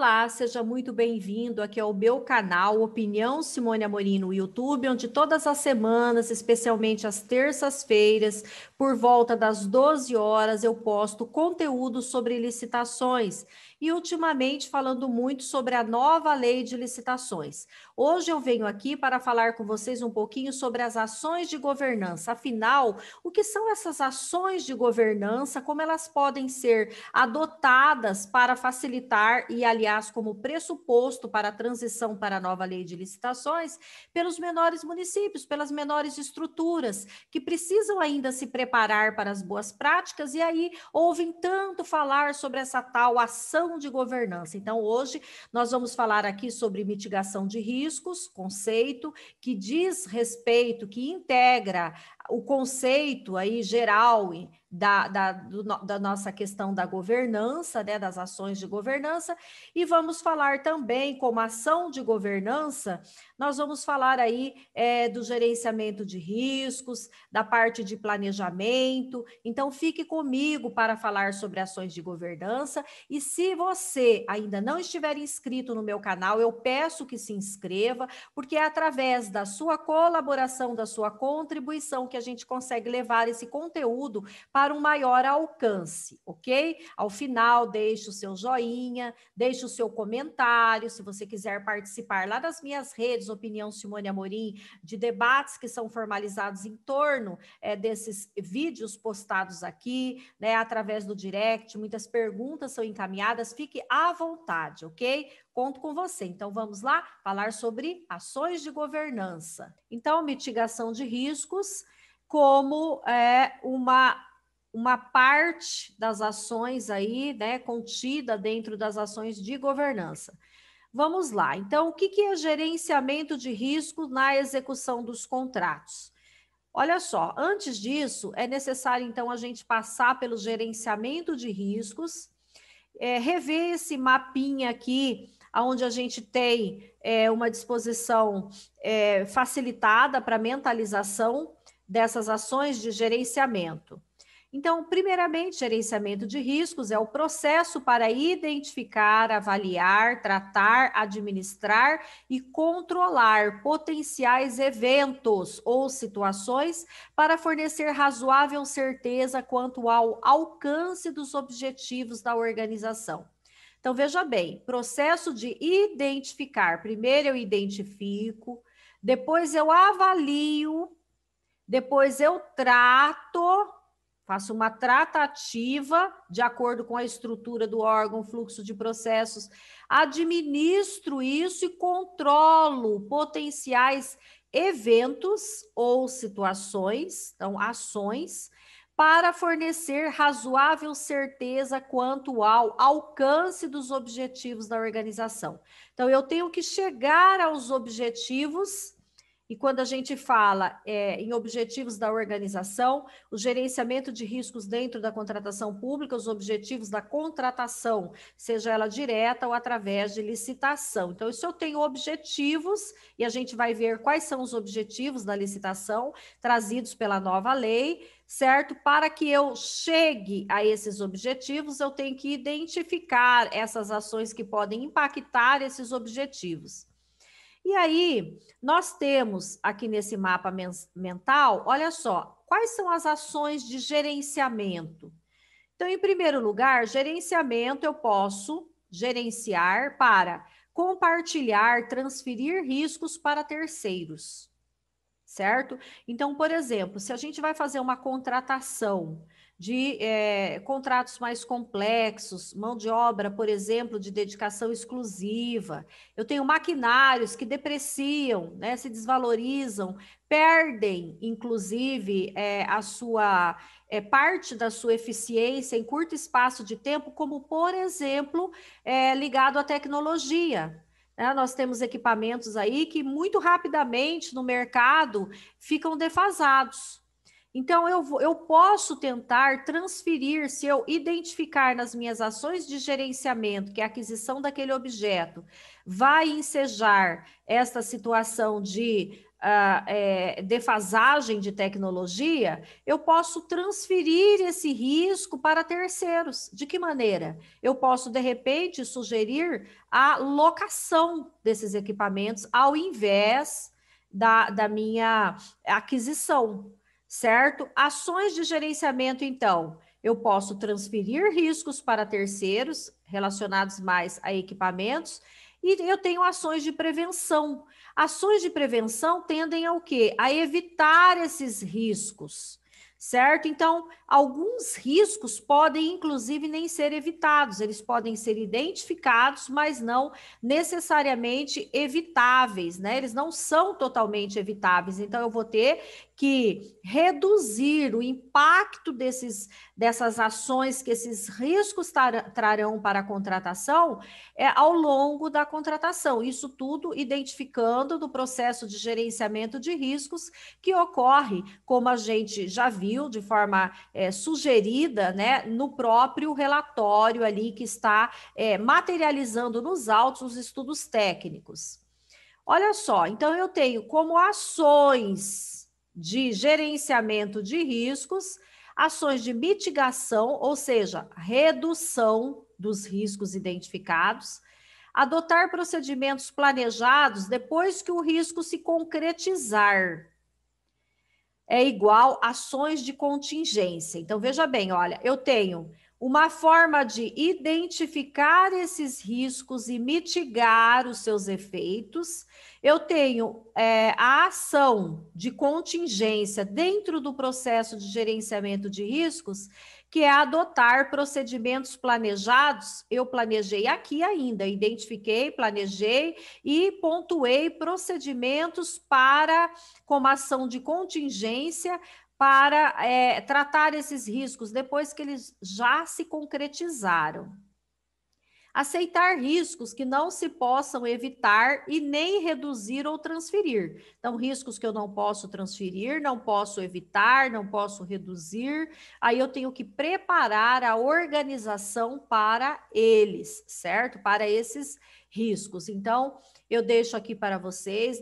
Olá, seja muito bem-vindo aqui ao meu canal Opinião Simone Amorim no YouTube, onde todas as semanas, especialmente às terças-feiras, por volta das 12 horas, eu posto conteúdo sobre licitações e ultimamente falando muito sobre a nova lei de licitações. Hoje eu venho aqui para falar com vocês um pouquinho sobre as ações de governança. Afinal, o que são essas ações de governança, como elas podem ser adotadas para facilitar e, aliás, como pressuposto para a transição para a nova lei de licitações, pelos menores municípios, pelas menores estruturas, que precisam ainda se preparar para as boas práticas, e aí ouvem tanto falar sobre essa tal ação de governança. Então, hoje, nós vamos falar aqui sobre mitigação de riscos, conceito que diz respeito, que integra o conceito aí geral da nossa questão da governança, né, das ações de governança, e vamos falar também como ação de governança, nós vamos falar aí do gerenciamento de riscos, da parte de planejamento. Então fique comigo para falar sobre ações de governança, e se você ainda não estiver inscrito no meu canal, eu peço que se inscreva, porque é através da sua colaboração, da sua contribuição, que a gente consegue levar esse conteúdo para um maior alcance, ok? Ao final, deixe o seu joinha, deixe o seu comentário, se você quiser participar lá das minhas redes, Opinião Simone Amorim, de debates que são formalizados em torno desses vídeos postados aqui, né, através do direct, muitas perguntas são encaminhadas, fique à vontade, ok? Conto com você. Então, vamos lá falar sobre ações de governança. Então, mitigação de riscos como uma parte das ações aí, né, contida dentro das ações de governança. Vamos lá. Então, o que é gerenciamento de risco na execução dos contratos? Olha só, antes disso, é necessário, então, a gente passar pelo gerenciamento de riscos, rever esse mapinha aqui, onde a gente tem uma disposição facilitada para mentalização dessas ações de gerenciamento. Então, primeiramente, gerenciamento de riscos é o processo para identificar, avaliar, tratar, administrar e controlar potenciais eventos ou situações para fornecer razoável certeza quanto ao alcance dos objetivos da organização. Então, veja bem, processo de identificar. Primeiro eu identifico, depois eu avalio, depois eu trato, faço uma tratativa de acordo com a estrutura do órgão, fluxo de processos, administro isso e controlo potenciais eventos ou situações, então ações, para fornecer razoável certeza quanto ao alcance dos objetivos da organização. Então, eu tenho que chegar aos objetivos. E quando a gente fala em objetivos da organização, o gerenciamento de riscos dentro da contratação pública, os objetivos da contratação, seja ela direta ou através de licitação. Então, se eu tenho objetivos, e a gente vai ver quais são os objetivos da licitação trazidos pela nova lei, certo? Para que eu chegue a esses objetivos, eu tenho que identificar essas ações que podem impactar esses objetivos. E aí, nós temos aqui nesse mapa mental, olha só, quais são as ações de gerenciamento? Então, em primeiro lugar, gerenciamento eu posso gerenciar para compartilhar, transferir riscos para terceiros, certo? Então, por exemplo, se a gente vai fazer uma contratação de contratos mais complexos, mão de obra, por exemplo, de dedicação exclusiva, eu tenho maquinários que depreciam, né, se desvalorizam, perdem, inclusive, a sua parte da sua eficiência em curto espaço de tempo, como, por exemplo, ligado à tecnologia. Nós temos equipamentos aí que muito rapidamente no mercado ficam defasados. Então, eu posso tentar transferir, se eu identificar nas minhas ações de gerenciamento que a aquisição daquele objeto vai ensejar esta situação de defasagem de tecnologia, eu posso transferir esse risco para terceiros. De que maneira? Eu posso, de repente, sugerir a locação desses equipamentos ao invés da minha aquisição, certo? Ações de gerenciamento, então, eu posso transferir riscos para terceiros relacionados mais a equipamentos e eu tenho ações de prevenção. Ações de prevenção tendem ao quê? A evitar esses riscos, certo? Então, alguns riscos podem, inclusive, nem ser evitados, eles podem ser identificados, mas não necessariamente evitáveis, né? Eles não são totalmente evitáveis, então eu vou ter que reduzir o impacto dessas ações que esses riscos trarão para a contratação ao longo da contratação. Isso tudo identificando no processo de gerenciamento de riscos que ocorre, como a gente já viu, de forma sugerida, né, no próprio relatório ali que está materializando nos autos os estudos técnicos. Olha só, então eu tenho como ações de gerenciamento de riscos, ações de mitigação, ou seja, redução dos riscos identificados, adotar procedimentos planejados depois que o risco se concretizar. É igual ações de contingência. Então, veja bem, olha, eu tenho uma forma de identificar esses riscos e mitigar os seus efeitos. Eu tenho a ação de contingência dentro do processo de gerenciamento de riscos, que é adotar procedimentos planejados. Eu planejei aqui ainda, identifiquei, planejei e pontuei procedimentos para, como ação de contingência, para tratar esses riscos depois que eles já se concretizaram. Aceitar riscos que não se possam evitar e nem reduzir ou transferir. Então, riscos que eu não posso transferir, não posso evitar, não posso reduzir, aí eu tenho que preparar a organização para eles, certo? Para esses riscos. Então, eu deixo aqui para vocês,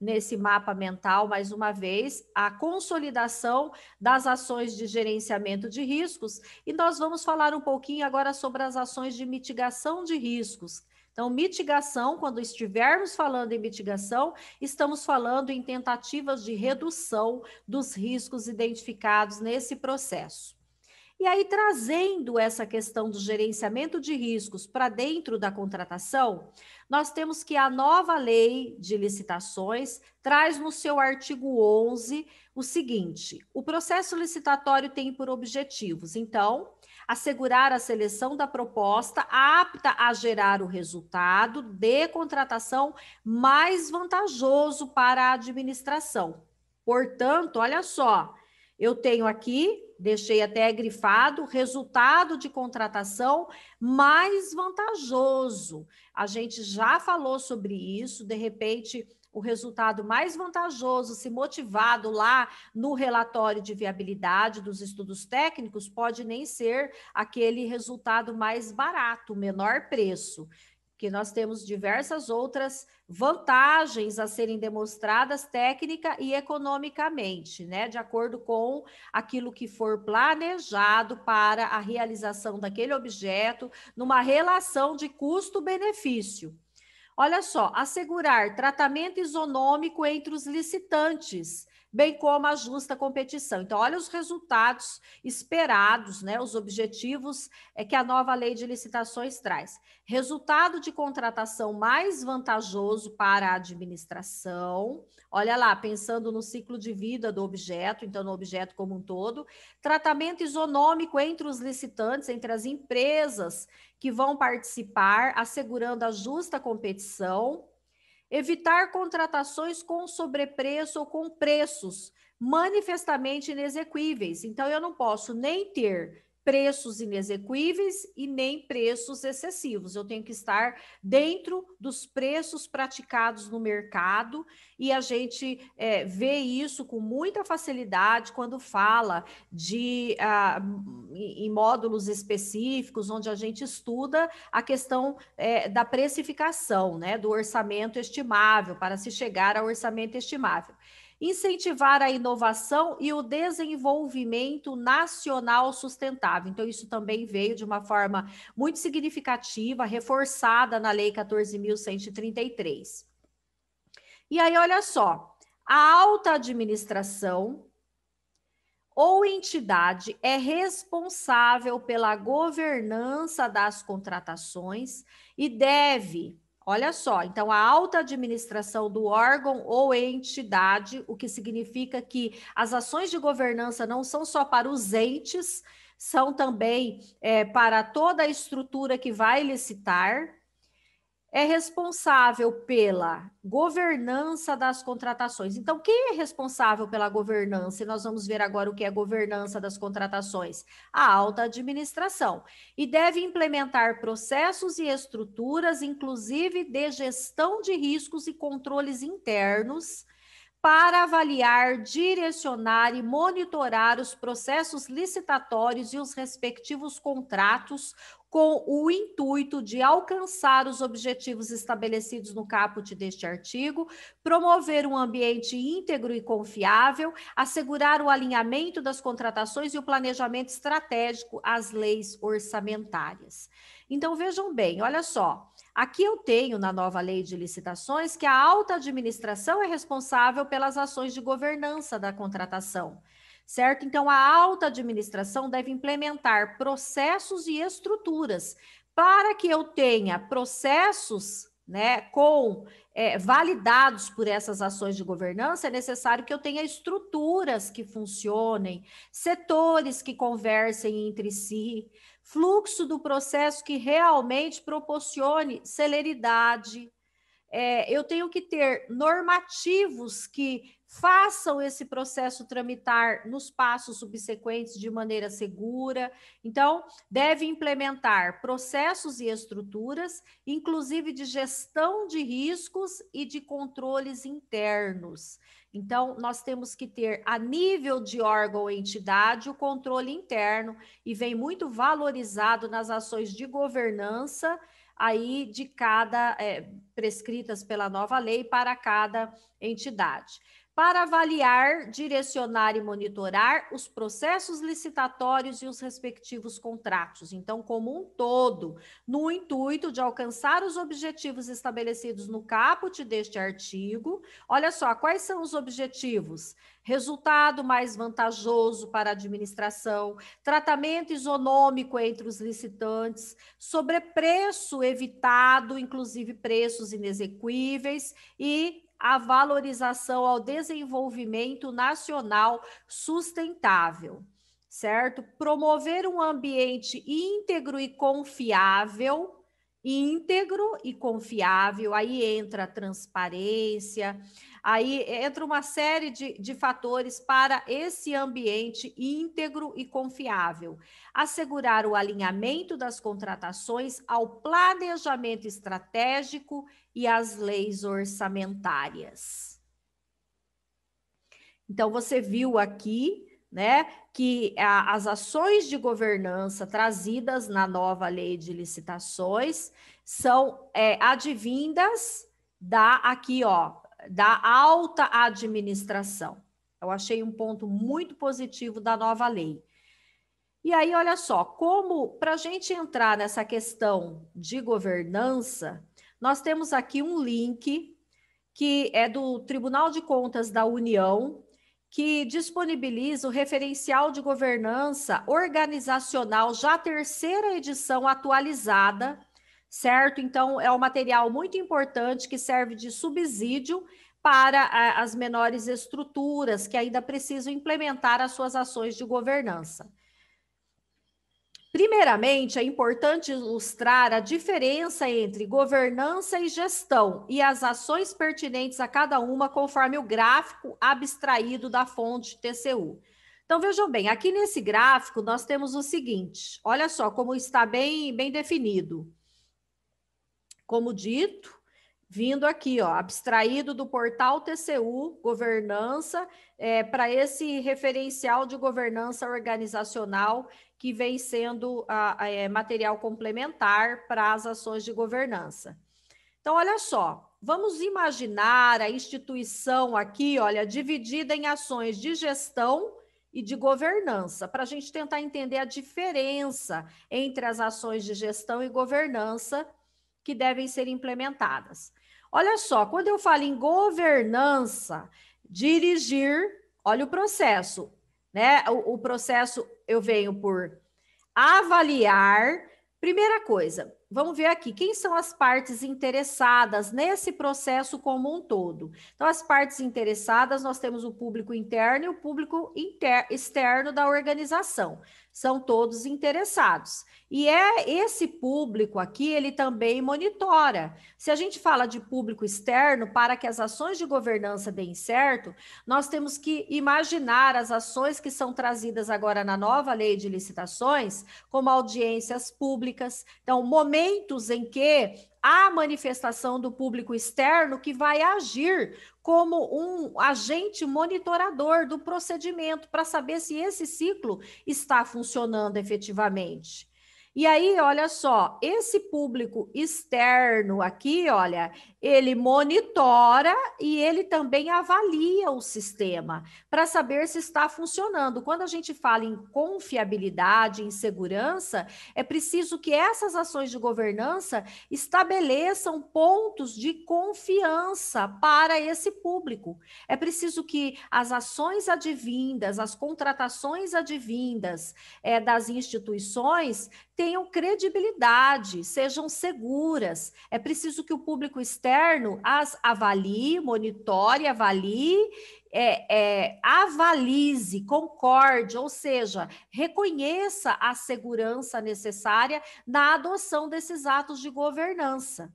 nesse mapa mental, mais uma vez, a consolidação das ações de gerenciamento de riscos, e nós vamos falar um pouquinho agora sobre as ações de mitigação de riscos. Então, mitigação, quando estivermos falando em mitigação, estamos falando em tentativas de redução dos riscos identificados nesse processo. E aí, trazendo essa questão do gerenciamento de riscos para dentro da contratação, nós temos que a nova lei de licitações traz no seu artigo 11 o seguinte: o processo licitatório tem por objetivos, então, assegurar a seleção da proposta apta a gerar o resultado de contratação mais vantajoso para a administração. Portanto, olha só, eu tenho aqui, deixei até grifado, resultado de contratação mais vantajoso. A gente já falou sobre isso, de repente, o resultado mais vantajoso, se motivado lá no relatório de viabilidade dos estudos técnicos, pode nem ser aquele resultado mais barato, menor preço, que nós temos diversas outras vantagens a serem demonstradas técnica e economicamente, né? De acordo com aquilo que for planejado para a realização daquele objeto, numa relação de custo-benefício. Olha só, assegurar tratamento isonômico entre os licitantes, bem como a justa competição. Então, olha os resultados esperados, né? Os objetivos que a nova lei de licitações traz. Resultado de contratação mais vantajoso para a administração. Olha lá, pensando no ciclo de vida do objeto, então no objeto como um todo. Tratamento isonômico entre os licitantes, entre as empresas que vão participar, assegurando a justa competição. Evitar contratações com sobrepreço ou com preços manifestamente inexequíveis. Então, eu não posso nem ter preços inexequíveis e nem preços excessivos. Eu tenho que estar dentro dos preços praticados no mercado e a gente vê isso com muita facilidade quando fala em módulos específicos, onde a gente estuda a questão da precificação, né, do orçamento estimável, para se chegar ao orçamento estimável. Incentivar a inovação e o desenvolvimento nacional sustentável. Então, isso também veio de uma forma muito significativa, reforçada na Lei 14.133. E aí, olha só, a alta administração ou entidade é responsável pela governança das contratações e deve, olha só, então a alta administração do órgão ou entidade, o que significa que as ações de governança não são só para os entes, são também para toda a estrutura que vai licitar, é responsável pela governança das contratações. Então, quem é responsável pela governança? E nós vamos ver agora o que é governança das contratações. A alta administração. E deve implementar processos e estruturas, inclusive de gestão de riscos e controles internos, para avaliar, direcionar e monitorar os processos licitatórios e os respectivos contratos, com o intuito de alcançar os objetivos estabelecidos no caput deste artigo, promover um ambiente íntegro e confiável, assegurar o alinhamento das contratações e o planejamento estratégico às leis orçamentárias. Então, vejam bem, olha só. Aqui eu tenho na nova lei de licitações que a alta administração é responsável pelas ações de governança da contratação, certo? Então, a alta administração deve implementar processos e estruturas para que eu tenha processos, né, validados por essas ações de governança. É necessário que eu tenha estruturas que funcionem, setores que conversem entre si, fluxo do processo que realmente proporcione celeridade. Eu tenho que ter normativos que façam esse processo tramitar nos passos subsequentes de maneira segura. Então, deve implementar processos e estruturas, inclusive de gestão de riscos e de controles internos. Então, nós temos que ter, a nível de órgão ou entidade, o controle interno, e vem muito valorizado nas ações de governança aí de cada, prescritas pela nova lei para cada entidade. Para avaliar, direcionar e monitorar os processos licitatórios e os respectivos contratos. Então, como um todo, no intuito de alcançar os objetivos estabelecidos no caput deste artigo. Olha só, quais são os objetivos? Resultado mais vantajoso para a administração, tratamento isonômico entre os licitantes, sobrepreço evitado, inclusive preços inexequíveis, e a valorização ao desenvolvimento nacional sustentável, certo? Promover um ambiente íntegro e confiável, aí entra a transparência, aí entra uma série de fatores para esse ambiente íntegro e confiável. Assegurar o alinhamento das contratações ao planejamento estratégico e às leis orçamentárias. Então, você viu aqui, né, que as ações de governança trazidas na nova lei de licitações são advindas da alta administração. Eu achei um ponto muito positivo da nova lei. E aí, olha só, como para a gente entrar nessa questão de governança, nós temos aqui um link que é do Tribunal de Contas da União, que disponibiliza o referencial de governança organizacional, já terceira edição atualizada, certo? Então, é um material muito importante que serve de subsídio para as menores estruturas que ainda precisam implementar as suas ações de governança. Primeiramente, é importante ilustrar a diferença entre governança e gestão e as ações pertinentes a cada uma, conforme o gráfico abstraído da fonte TCU. Então, vejam bem, aqui nesse gráfico nós temos o seguinte, olha só como está bem definido. Como dito, vindo aqui, ó, abstraído do portal TCU, governança, para esse referencial de governança organizacional que vem sendo material complementar para as ações de governança. Então, olha só, vamos imaginar a instituição aqui, olha, dividida em ações de gestão e de governança, para a gente tentar entender a diferença entre as ações de gestão e governança que devem ser implementadas. Olha só, quando eu falo em governança, dirigir, olha o processo, né? O processo eu venho por avaliar. Primeira coisa, vamos ver aqui, quem são as partes interessadas nesse processo como um todo? Então, as partes interessadas, nós temos o público interno e o público externo da organização. São todos interessados. E é esse público aqui, ele também monitora. Se a gente fala de público externo, para que as ações de governança deem certo, nós temos que imaginar as ações que são trazidas agora na nova lei de licitações, como audiências públicas. Então, momentos em que há manifestação do público externo que vai agir como um agente monitorador do procedimento para saber se esse ciclo está funcionando efetivamente. E aí, olha só, esse público externo aqui, olha, ele monitora e ele também avalia o sistema para saber se está funcionando. Quando a gente fala em confiabilidade, em segurança, é preciso que essas ações de governança estabeleçam pontos de confiança para esse público. É preciso que as ações advindas, as contratações advindas das instituições tenham credibilidade, sejam seguras. É preciso que o público externo as avalie, monitore, avalie, avalize, concorde, ou seja, reconheça a segurança necessária na adoção desses atos de governança.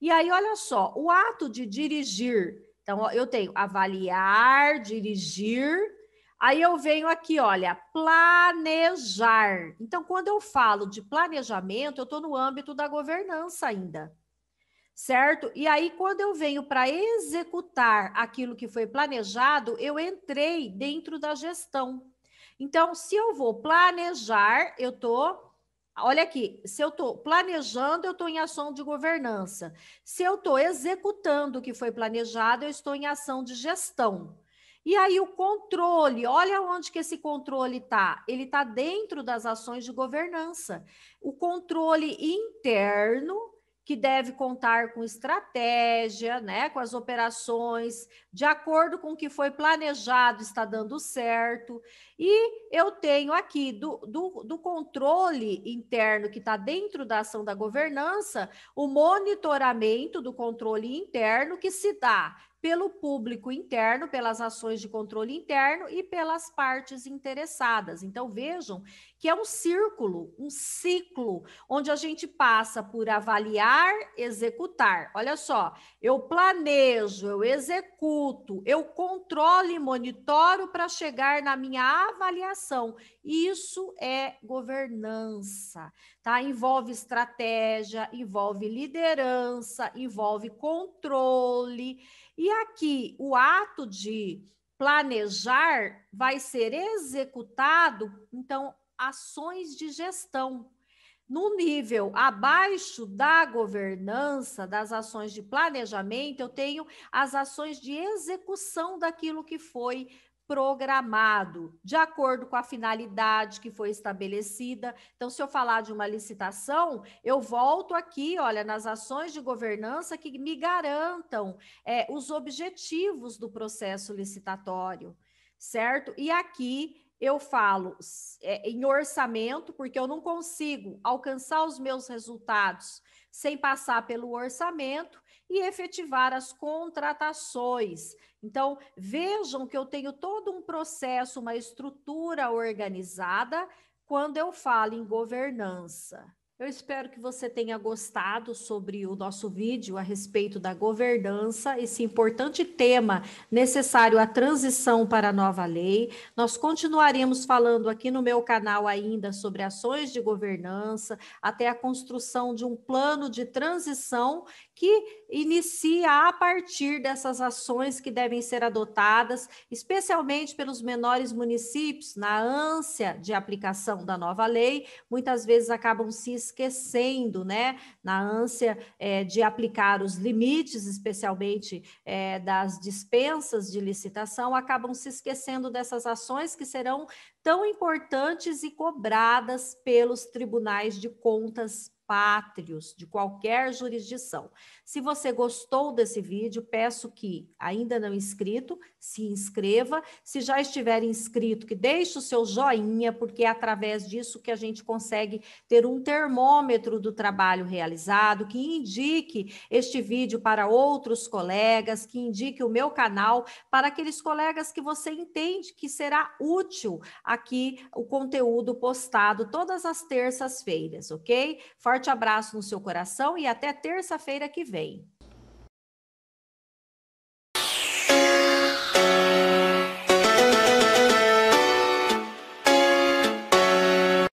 E aí, olha só, o ato de dirigir, então eu tenho avaliar, dirigir. Aí eu venho aqui, olha, planejar. Então, quando eu falo de planejamento, eu estou no âmbito da governança ainda, certo? E aí, quando eu venho para executar aquilo que foi planejado, eu entrei dentro da gestão. Então, se eu vou planejar, eu estou... Olha aqui, se eu estou planejando, eu estou em ação de governança. Se eu estou executando o que foi planejado, eu estou em ação de gestão. E aí o controle, olha onde que esse controle está. Ele está dentro das ações de governança. O controle interno, que deve contar com estratégia, né, com as operações, de acordo com o que foi planejado, está dando certo. E eu tenho aqui do controle interno, que está dentro da ação da governança, o monitoramento do controle interno, que se dá pelo público interno, pelas ações de controle interno e pelas partes interessadas. Então, vejam que é um círculo, um ciclo, onde a gente passa por avaliar, executar. Olha só, eu planejo, eu executo, eu controlo e monitoro para chegar na minha avaliação. Isso é governança, tá? Envolve estratégia, envolve liderança, envolve controle. E aqui, o ato de planejar vai ser executado, então, ações de gestão. No nível abaixo da governança, das ações de planejamento, eu tenho as ações de execução daquilo que foi programado, de acordo com a finalidade que foi estabelecida. Então, se eu falar de uma licitação, eu volto aqui, olha, nas ações de governança que me garantam os objetivos do processo licitatório, certo? E aqui eu falo em orçamento, porque eu não consigo alcançar os meus resultados sem passar pelo orçamento, e efetivar as contratações. Então, vejam que eu tenho todo um processo, uma estrutura organizada quando eu falo em governança. Eu espero que você tenha gostado sobre o nosso vídeo a respeito da governança, esse importante tema necessário à transição para a nova lei. Nós continuaremos falando aqui no meu canal ainda sobre ações de governança, até a construção de um plano de transição que inicia a partir dessas ações que devem ser adotadas, especialmente pelos menores municípios, na ânsia de aplicação da nova lei, muitas vezes acabam se esquecendo, né, na ânsia de aplicar os limites, especialmente das dispensas de licitação, acabam se esquecendo dessas ações que serão tão importantes e cobradas pelos tribunais de contas pátrios de qualquer jurisdição. Se você gostou desse vídeo, peço que, ainda não inscrito, se inscreva. Se já estiver inscrito, que deixe o seu joinha, porque é através disso que a gente consegue ter um termômetro do trabalho realizado, que indique este vídeo para outros colegas, que indique o meu canal para aqueles colegas que você entende que será útil aqui o conteúdo postado todas as terças-feiras, ok? Forte abraço no seu coração e até terça-feira que vem.